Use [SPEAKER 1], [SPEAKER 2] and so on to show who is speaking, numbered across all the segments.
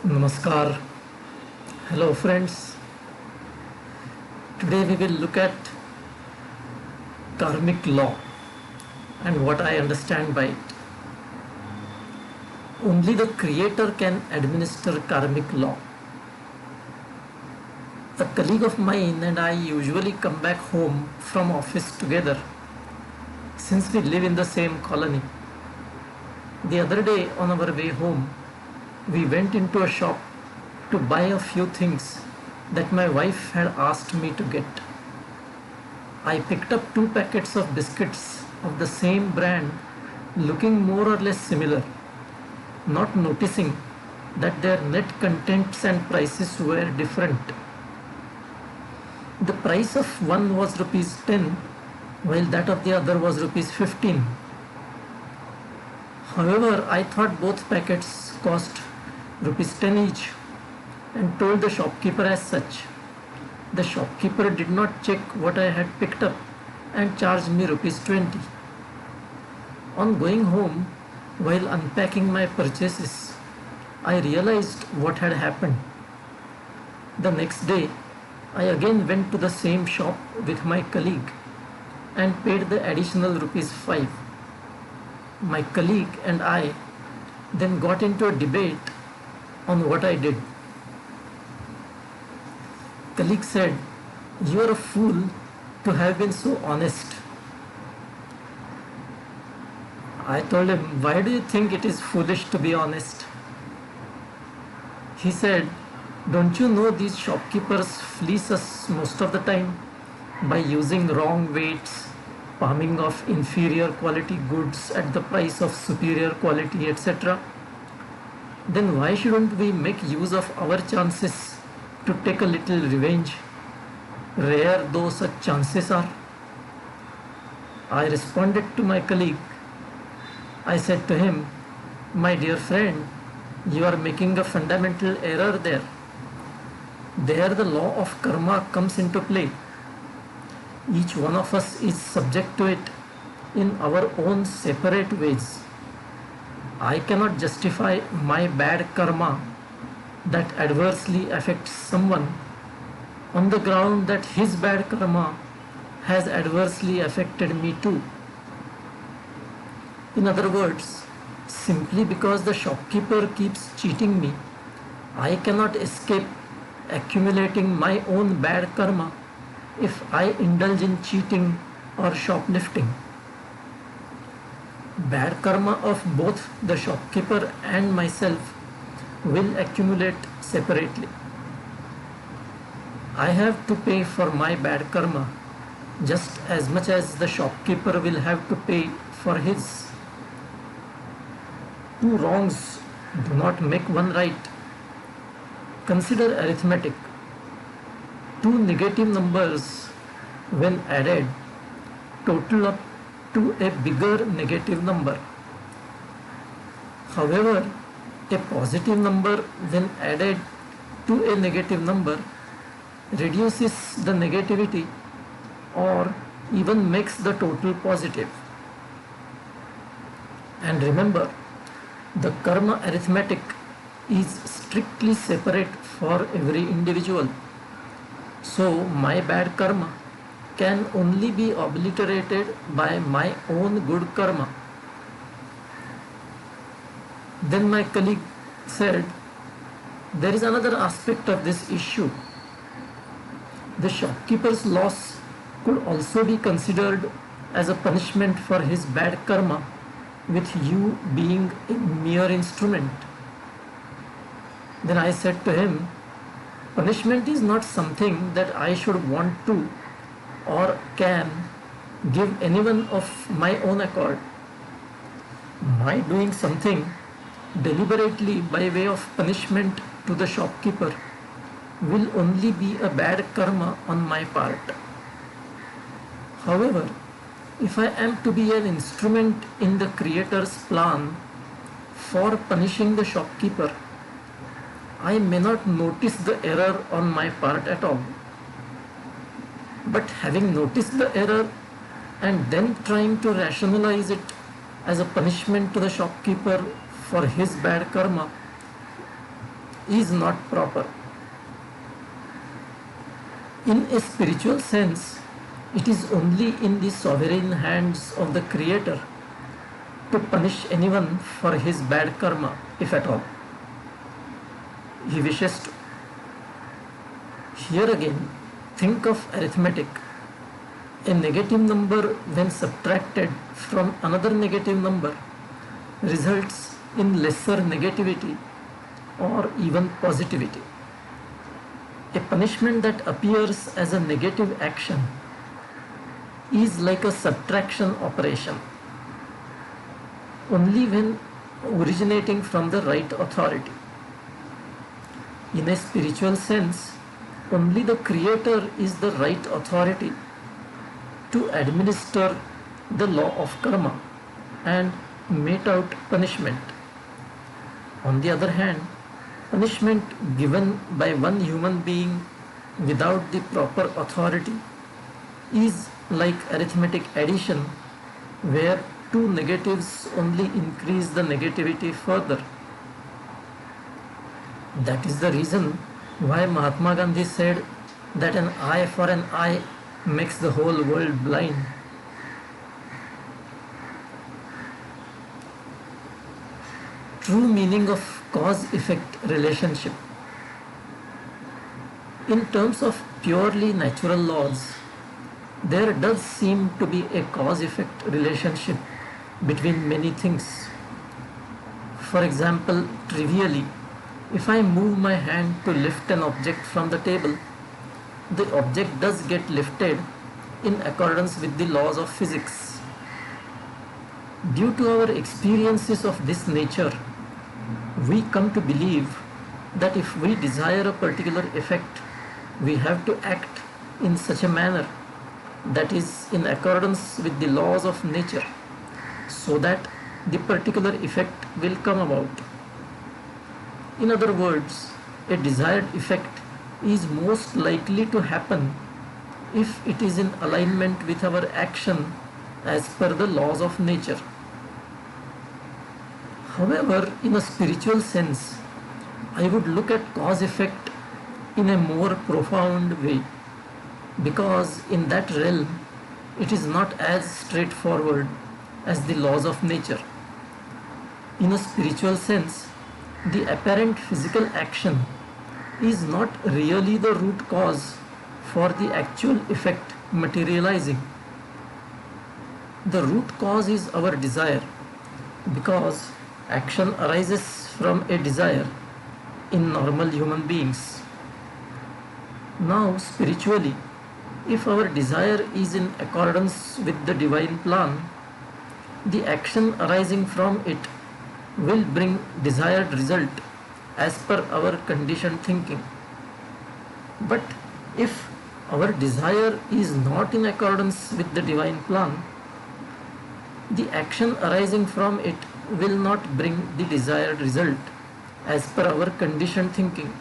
[SPEAKER 1] Namaskar. Hello friends. Today we will look at Karmic Law and what I understand by it. Only the Creator can administer Karmic Law. A colleague of mine and I usually come back home from office together since we live in the same colony. The other day on our way home, we went into a shop to buy a few things that my wife had asked me to get. I picked up 2 packets of biscuits of the same brand looking more or less similar, not noticing that their net contents and prices were different. The price of one was rupees 10 while that of the other was rupees 15. However, I thought both packets cost rupees 10 each and told the shopkeeper as such. The shopkeeper did not check what I had picked up and charged me rupees 20. On going home, while unpacking my purchases, I realized what had happened. The next day, I again went to the same shop with my colleague and paid the additional rupees 5. My colleague and I then got into a debate on what I did. Colleague said, "You are a fool to have been so honest." I told him, "Why do you think it is foolish to be honest?" He said, "Don't you know these shopkeepers fleece us most of the time by using wrong weights, palming off inferior quality goods at the price of superior quality, etc.? Then why shouldn't we make use of our chances to take a little revenge, rare though such chances are?" I responded to my colleague. I said to him, "My dear friend, you are making a fundamental error there. There the law of karma comes into play. Each one of us is subject to it in our own separate ways. I cannot justify my bad karma that adversely affects someone on the ground that his bad karma has adversely affected me too. In other words, simply because the shopkeeper keeps cheating me, I cannot escape accumulating my own bad karma if I indulge in cheating or shoplifting. Bad karma of both the shopkeeper and myself will accumulate separately. I have to pay for my bad karma just as much as the shopkeeper will have to pay for his. Two wrongs do not make one right. Consider arithmetic. Two negative numbers, when added, total up to a bigger negative number. However, a positive number, when added to a negative number, reduces the negativity or even makes the total positive. And remember, the karma arithmetic is strictly separate for every individual. So my bad karma can only be obliterated by my own good karma. Then my colleague said, "There is another aspect of this issue. The shopkeeper's loss could also be considered as a punishment for his bad karma, with you being a mere instrument." Then I said to him, "Punishment is not something that I should want to or can give anyone of my own accord. My doing something deliberately by way of punishment to the shopkeeper will only be a bad karma on my part. However, if I am to be an instrument in the Creator's plan for punishing the shopkeeper, I may not notice the error on my part at all. But having noticed the error and then trying to rationalize it as a punishment to the shopkeeper for his bad karma, is not proper. In a spiritual sense, it is only in the sovereign hands of the Creator to punish anyone for his bad karma, if at all he wishes to. Here again, think of arithmetic. A negative number, when subtracted from another negative number, results in lesser negativity or even positivity. A punishment that appears as a negative action is like a subtraction operation only when originating from the right authority. In a spiritual sense, only the Creator is the right authority to administer the law of karma and mete out punishment. On the other hand, punishment given by one human being without the proper authority is like arithmetic addition, where two negatives only increase the negativity further. That is the reason why Mahatma Gandhi said that an eye for an eye makes the whole world blind. True meaning of cause-effect relationship. In terms of purely natural laws, there does seem to be a cause-effect relationship between many things. For example, trivially, if I move my hand to lift an object from the table, the object does get lifted in accordance with the laws of physics. Due to our experiences of this nature, we come to believe that if we desire a particular effect, we have to act in such a manner that is in accordance with the laws of nature, so that the particular effect will come about. In other words, a desired effect is most likely to happen if it is in alignment with our action as per the laws of nature. However, in a spiritual sense, I would look at cause-effect in a more profound way, because in that realm it is not as straightforward as the laws of nature. In a spiritual sense, the apparent physical action is not really the root cause for the actual effect materializing. The root cause is our desire, because action arises from a desire in normal human beings. Now, spiritually, if our desire is in accordance with the divine plan, the action arising from it will bring desired result as per our conditioned thinking. But if our desire is not in accordance with the divine plan, the action arising from it will not bring the desired result as per our conditioned thinking.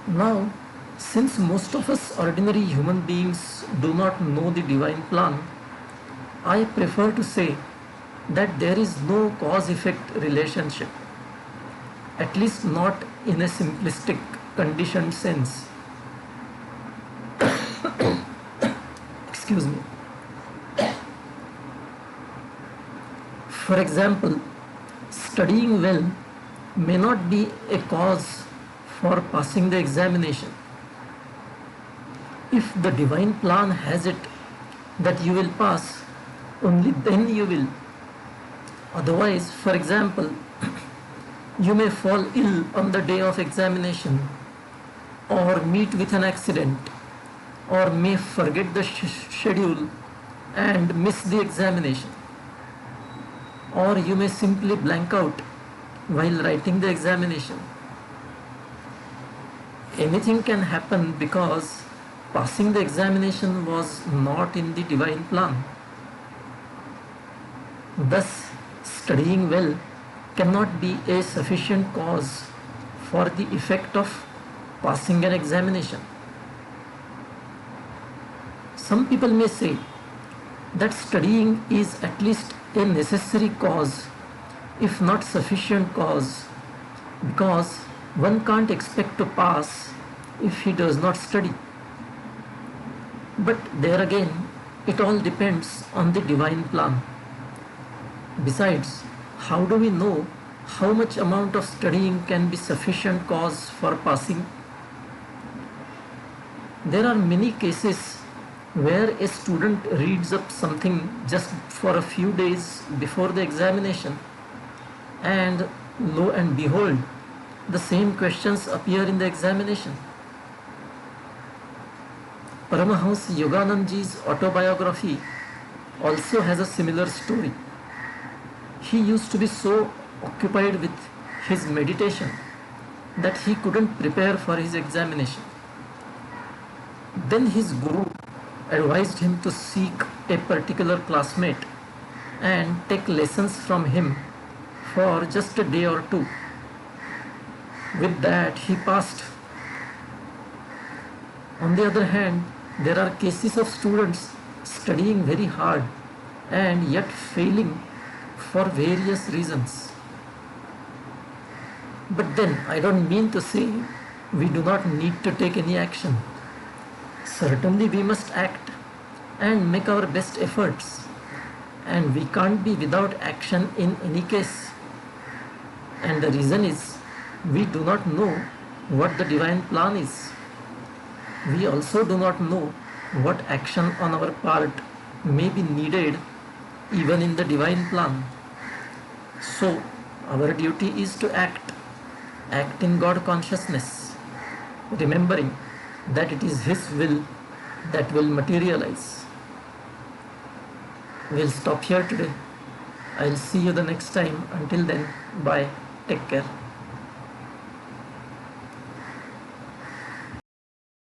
[SPEAKER 1] Now, since most of us ordinary human beings do not know the divine plan, I prefer to say that there is no cause-effect relationship, at least not in a simplistic conditioned sense. Excuse me. For example, studying well may not be a cause for passing the examination. If the divine plan has it that you will pass, only then you will. Otherwise, for example, you may fall ill on the day of examination, or meet with an accident, or may forget the schedule and miss the examination, or you may simply blank out while writing the examination. Anything can happen because passing the examination was not in the divine plan. Thus, studying well cannot be a sufficient cause for the effect of passing an examination. Some people may say that studying is at least a necessary cause, if not sufficient cause, because one can't expect to pass if he does not study. But there again, it all depends on the divine plan. Besides, how do we know how much amount of studying can be sufficient cause for passing? There are many cases where a student reads up something just for a few days before the examination, and lo and behold, the same questions appear in the examination. Paramahansa Yoganandaji's autobiography also has a similar story. He used to be so occupied with his meditation that he couldn't prepare for his examination. Then his guru advised him to seek a particular classmate and take lessons from him for just a day or two. With that, he passed. On the other hand, there are cases of students studying very hard and yet failing for various reasons. But then, I don't mean to say we do not need to take any action. Certainly we must act and make our best efforts, and we can't be without action in any case. And the reason is we do not know what the divine plan is. We also do not know what action on our part may be needed even in the divine plan. So our duty is to act in God consciousness, remembering that it is His will that will materialize. We'll stop here today. I'll see you the next time. Until then, bye. Take care.